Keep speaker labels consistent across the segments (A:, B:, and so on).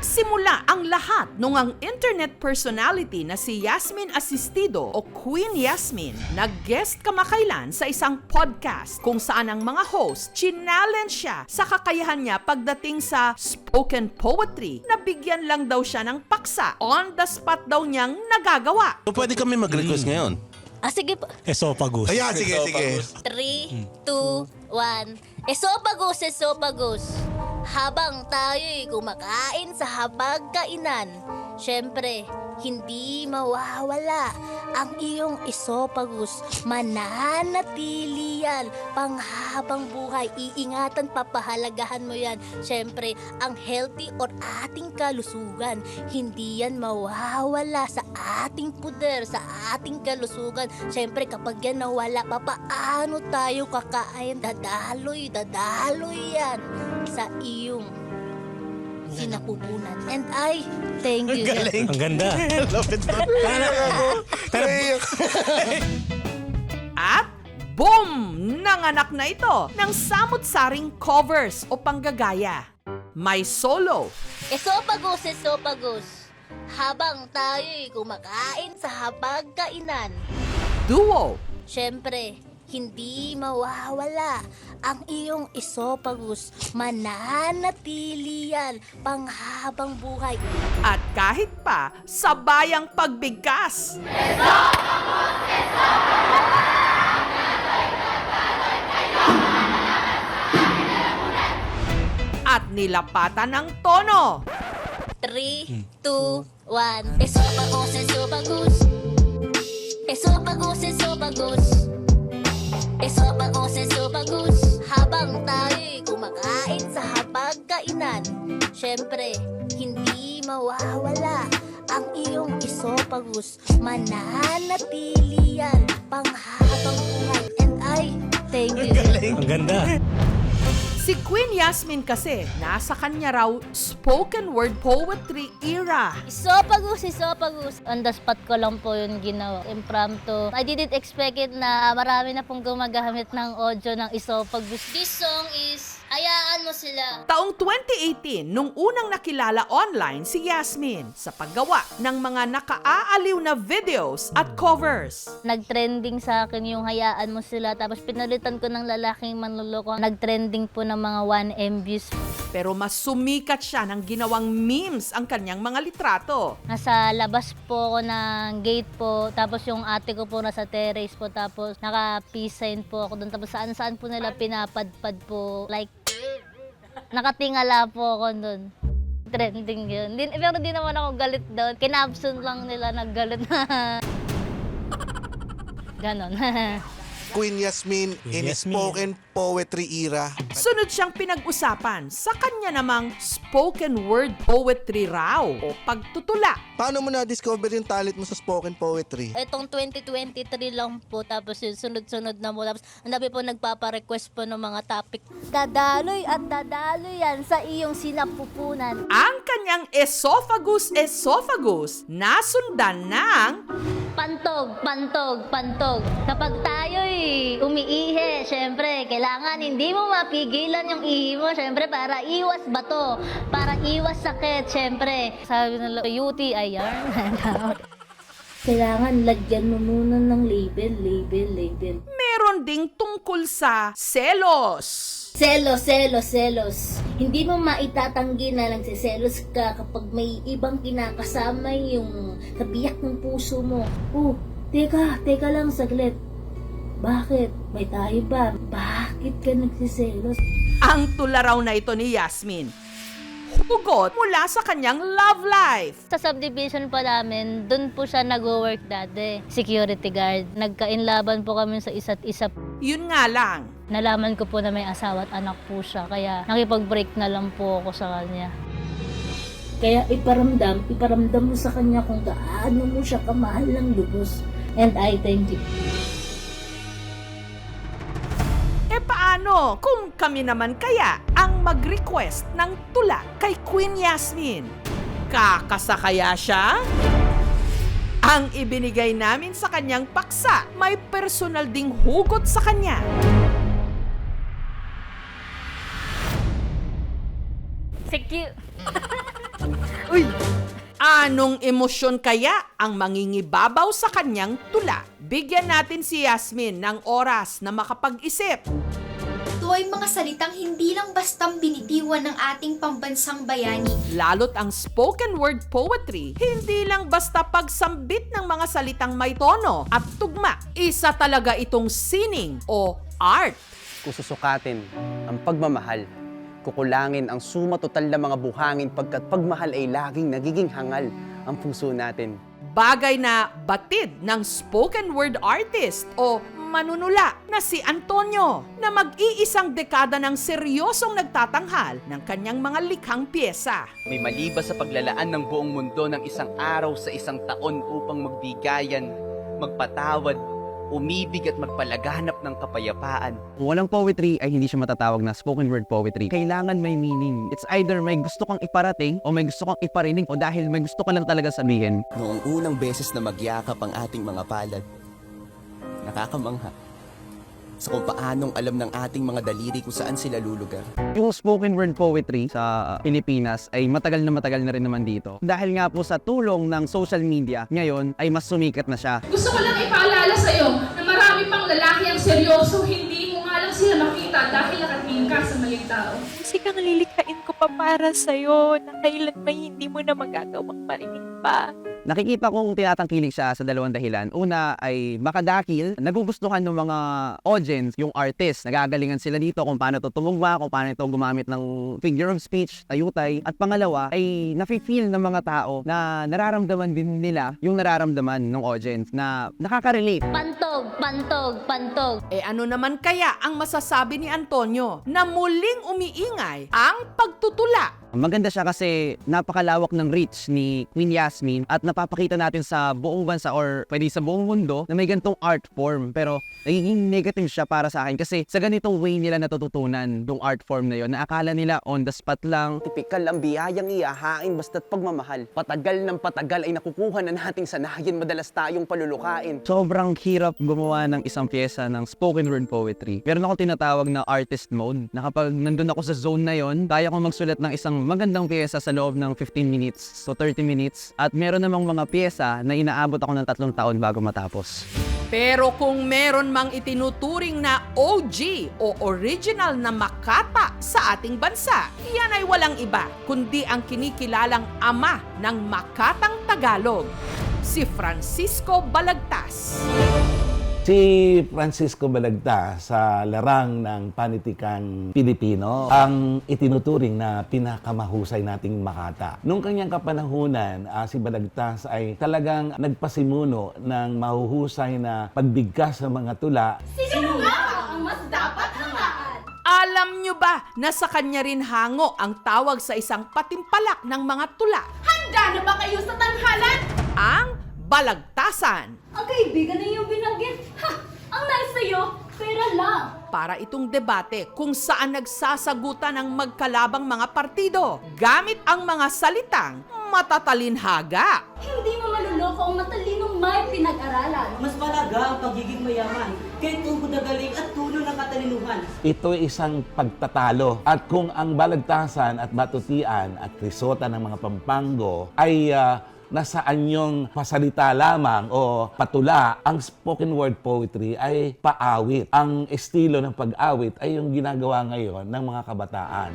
A: Nagsimula ang lahat nung ang internet personality na si Yasmin Asistido o Queen Yasmin nag-guest kamakailan sa isang podcast kung saan ang mga host challenge siya sa kakayahan niya pagdating sa spoken poetry na bigyan lang daw siya ng paksa. On the spot daw niyang nagagawa.
B: So, pwede kami mag-request ngayon.
C: Sige po.
D: Esophagus.
B: Ayan, sige.
C: 3, 2, 1. Esophagus. Habang tayo'y kumakain sa hapagkainan, syempre, hindi mawawala ang iyong esophagus. Mananatili yan panghabang buhay. Iingatan, papahalagahan mo yan. Syempre, ang healthy or ating kalusugan, hindi yan mawawala sa ating puder, sa ating kalusugan. Syempre, kapag yan nawala, papaano tayo kakain? Dadaloy yan sa iyong sinapupunan. And I thank you.
B: Galing.
D: Ang ganda.
B: Love it.
A: At boom! Nanganak na ito ng samut-saring covers o panggagaya. May solo,
C: Esophagus. Habang tayo'y kumakain sa hapagkainan,
A: duo,
C: syempre, hindi mawawala ang iyong esophagus. Mananatili yan panghabang buhay.
A: at kahit pa sa bayang pagbigkas. At nilapatan ng tono.
C: 3, 2, 1. Esophagus. Habang tayo'y kumakain sa hapagkainan, syempre, hindi mawawala ang iyong esophagus. Mananatili yan panghabang buhay. And I thank you.
D: Ang ganda.
A: Si Queen Yasmin kasi, nasa kanya raw spoken word poetry era.
C: Esophagus. On the spot ko lang po yun ginawa. Impromptu. I didn't expect it na marami na pong gumagamit ng audio ng esophagus. This song is, hayaan mo sila.
A: Taong 2018, nung unang nakilala online si Yasmin sa paggawa ng mga nakaaaliw na videos at covers.
C: Nag-trending sa akin yung hayaan mo sila. Tapos pinalitan ko ng lalaking manloloko. Nag-trending po ng mga 1M views.
A: Pero mas sumikat siya ng ginawang memes ang kanyang mga litrato.
C: Nasa labas po ako ng gate po, tapos yung ate ko po nasa terrace po, tapos naka-peace sign po ako doon, tapos saan-saan po nila pinapadpad po, like, nakatingala po ako doon. Trending yun. Pero di naman ako galit doon. Kinapsun lang nila naggalit na. Ganon.
B: Queen Yasmin in
D: Yasmin.
B: spoken poetry era.
A: Sunod siyang pinag-usapan sa kanya namang spoken word poetry raw o pagtutula.
B: Paano mo na-discover yung talent mo sa spoken poetry?
C: Itong 2023 lang po, tapos yun, sunod-sunod na po. Tapos ang dami po nagpapa-request po ng mga topic. Dadaloy yan sa iyong sinapupunan.
A: Ang kanyang esophagus nasundan ng
C: Pantog. Kapag tayo'y umiihi, syempre, kailangan hindi mo mapigilan yung ihi mo, syempre, para iwas bato, para iwas sakit, syempre. Sabi nila, UTI yarn. Kailangan lagyan mo muna ng label.
A: meron ding tungkol sa selos.
C: Selos. Hindi mo maitatanggi na nagsiselos ka kapag may ibang kinakasama yung kabiyak ng puso mo. Teka lang saglit. Bakit? May tayo ba? Bakit ka nagsiselos?
A: Ang tula raw na ito ni Yasmin, hugot mula sa kanyang love life.
C: Sa subdivision po namin, dun po siya nag-work dati. Security guard. Nagkainlaban po kami sa isa't isa.
A: Yun nga lang,
C: Nalaman ko po na may asawa at anak po siya. Kaya nakipag-break na lang po ako sa kanya. Kaya iparamdam mo sa kanya kung gaano mo siya kamahal ng lubos. And I thank you.
A: paano kung kami naman kaya ang mag-request ng tula kay Queen Yasmin? Kakasakaya siya? Ang ibinigay namin sa kanyang paksa, may personal ding hugot sa kanya. Uy! Anong emosyon kaya ang mangingibabaw sa kanyang tula? Bigyan natin si Yasmin ng oras na makapag-isip.
D: Ito ay mga salitang hindi lang bastang binitiwan ng ating pambansang bayani.
A: Lalo't ang spoken word poetry, hindi lang basta pagsambit ng mga salitang may tono at tugma. Isa talaga itong sining o art.
E: Kung susukatin ang pagmamahal, kukulangin ang suma total ng mga buhangin pagkat pagmahal ay laging nagiging hangal ang puso natin.
A: Bagay na batid ng spoken word artist o manunula na si Antonio na mag-iisang dekada ng seryosong nagtatanghal ng kanyang mga likhang pyesa.
F: May malibas sa paglalaan ng buong mundo ng isang araw sa isang taon upang magbigayan, magpatawad, umibig at magpalaganap ng kapayapaan.
E: Kung walang poetry ay hindi siya matatawag na spoken word poetry. Kailangan may meaning. It's either may gusto kang iparating o may gusto kang iparinig o dahil may gusto ka lang talaga sabihin.
G: Noong unang beses na magyakap ang ating mga palad, nakakamangha sa kung paanong alam ng ating mga daliri kung saan sila lulugar.
E: Yung spoken word poetry sa Pilipinas ay matagal na rin naman dito. Dahil nga po sa tulong ng social media, ngayon ay mas sumikat na siya.
H: Gusto ko lang ipaalala sa'yo na marami pang lalaki ang seryoso, hindi mo nga lang sila makita dahil nakatingin ka sa maling tao.
I: Musikang lilikhain ko pa para sa'yo na kailan may hindi mo na magagawang marinig pa.
E: Nakikita kong tinatangkilik siya sa dalawang dahilan. Una ay makadakil, nagugustuhan ng mga audience, yung artist. Nagagalingan sila dito kung paano ito tumugma, kung paano ito gumamit ng figure of speech, tayutay. At pangalawa ay nafe-feel ng mga tao na nararamdaman din nila yung nararamdaman ng audience na nakaka-relate.
C: Pantog, pantog, pantog.
A: Ano naman kaya ang masasabi ni Antonio na muling umiingay ang pagtutula?
E: Maganda siya kasi napakalawak ng reach ni Queen Yasmin at napapakita natin sa buong bansa or pwede sa buong mundo na may ganitong art form. Pero nagiging negative siya para sa akin kasi sa ganitong way nila natututunan yung art form na yon na akala nila on the spot lang. Tipikal ang biyayang iyahain basta't pagmamahal. Patagal ng patagal ay nakukuha na nating sanayin, madalas tayong palulukain. Sobrang hirap gumawa ng isang pyesa ng spoken word poetry. Meron ako tinatawag na artist mode na kapag nandun ako sa zone na yon, kaya ko magsulat ng isang magandang pyesa sa loob ng 15 minutes so 30 minutes. At meron namang mga pyesa na inaabot ako ng 3 taon bago matapos.
A: Pero kung meron mang itinuturing na OG o original na makata sa ating bansa, yan ay walang iba kundi ang kinikilalang ama ng makatang Tagalog, si Francisco Balagtas.
J: Si Francisco Balagtas sa larang ng panitikang Pilipino ang itinuturing na pinakamahusay nating makata. Nung kanyang kapanahunan, si Balagtas ay talagang nagpasimuno ng mahuhusay na pagbigkas sa mga tula.
D: Sino nga ang mas dapat hangaan?
A: Alam nyo ba na sa kanya rin hango ang tawag sa isang patimpalak ng mga tula?
D: Handa na ba kayo sa tanghalan?
A: Ang Balagtasan.
D: Ang kaibigan na iyong binanggit, ang nasa iyo, pera lang.
A: Para itong debate kung saan nagsasagutan ang magkalabang mga partido gamit ang mga salitang matatalinhaga.
D: Hindi mo maluloko ang matalinong may pinag-aralan.
K: Mas malaga ang pagiging mayaman kay tuhod na galing at tulo ng katalinuhan.
J: Ito ay isang pagtatalo. At kung ang Balagtasan at Batutian at Krisota ng mga Pampango ay nasa anyong pasalita lamang o patula, ang spoken word poetry ay paawit. Ang estilo ng pag-awit ay yung ginagawa ngayon ng mga kabataan.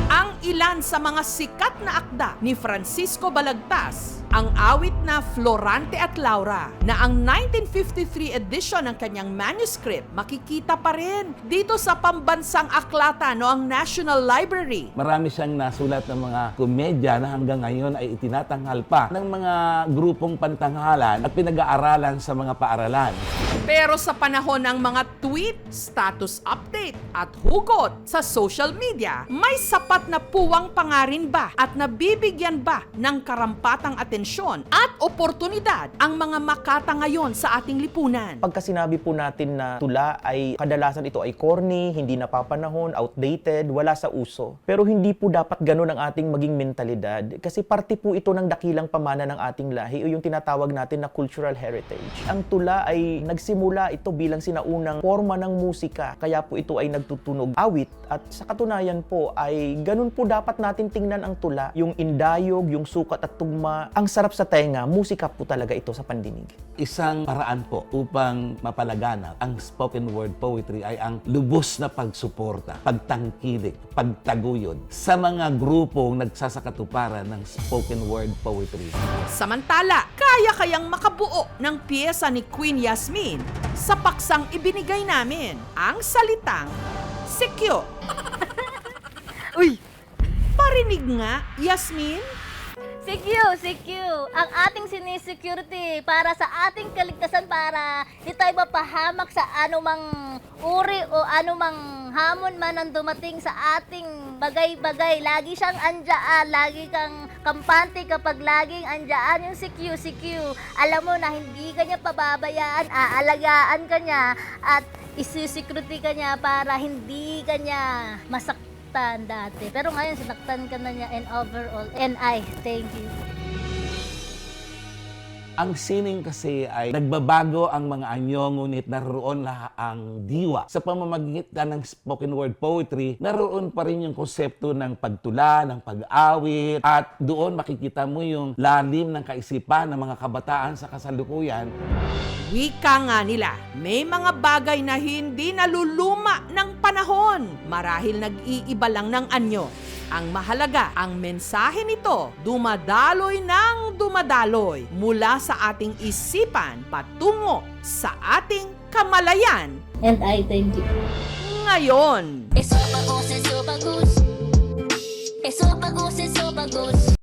A: Ang ilan sa mga sikat na akda ni Francisco Balagtas, ang awit na Florante at Laura, na ang 1953 edition ng kanyang manuscript makikita pa rin dito sa pambansang aklatan o ang National Library.
J: Marami siyang nasulat ng mga komedya na hanggang ngayon ay itinatanghal pa ng mga grupong pantanghalan at pinag-aaralan sa mga paaralan.
A: Pero sa panahon ng mga tweet, status update at hugot sa social media, may sapat na puwang pangarin ba at nabibigyan ba ng karampatang atensyon at oportunidad ang mga makata ngayon sa ating lipunan?
L: Pagka sinabi po natin na tula ay kadalasan ito ay corny, hindi napapanahon, outdated, wala sa uso. Pero hindi po dapat ganun ang ating maging mentalidad kasi parte po ito ng dakilang pamana ng ating lahi o yung tinatawag natin na cultural heritage. Ang tula ay nagsilbi nagsimula ito bilang sinaunang forma ng musika. Kaya po ito ay nagtutunog awit at sa katunayan po ay ganun po dapat natin tingnan ang tula. Yung indayog, yung sukat at tugma, ang sarap sa tenga, musika po talaga ito sa pandinig.
J: Isang paraan po upang mapalaganap ang spoken word poetry ay ang lubos na pagsuporta, pagtangkilik, pagtaguyod sa mga grupong nagsasakatuparan ng spoken word poetry.
A: Samantala, kaya makabuo ng piyesa ni Queen Yasmin sa paksang ibinigay namin ang salitang sikyo. Uy! Parinig nga, Yasmin?
C: CQ, ang ating sinisecurity para sa ating kaligtasan para di tayo mapahamak sa anumang uri o anumang hamon man ang dumating sa ating bagay-bagay. Lagi siyang andyan, lagi kang kampante kapag laging andyan yung CQ. Alam mo na hindi ka niya pababayaan, aalagaan ka niya at isisecurity ka niya para hindi ka niya masaktan dati. Pero ngayon, sinaktan ka na niya and overall. And I thank you.
J: Ang sining kasi ay nagbabago ang mga anyo, ngunit naroon na ang diwa. Sa pamamagitan ng spoken word poetry, naroon pa rin yung konsepto ng pagtula, ng pag-awit, at doon makikita mo yung lalim ng kaisipan ng mga kabataan sa kasalukuyan.
A: Wika nga nila, may mga bagay na hindi naluluma ng panahon. Marahil nag-iiba lang ng anyo. Ang mahalaga, ang mensahe nito, dumadaloy ng dumadaloy mula sa ating isipan patungo sa ating kamalayan.
C: And I thank you.
A: Ngayon,
C: Eso bagus, eso bagus. Eso bagus, eso bagus.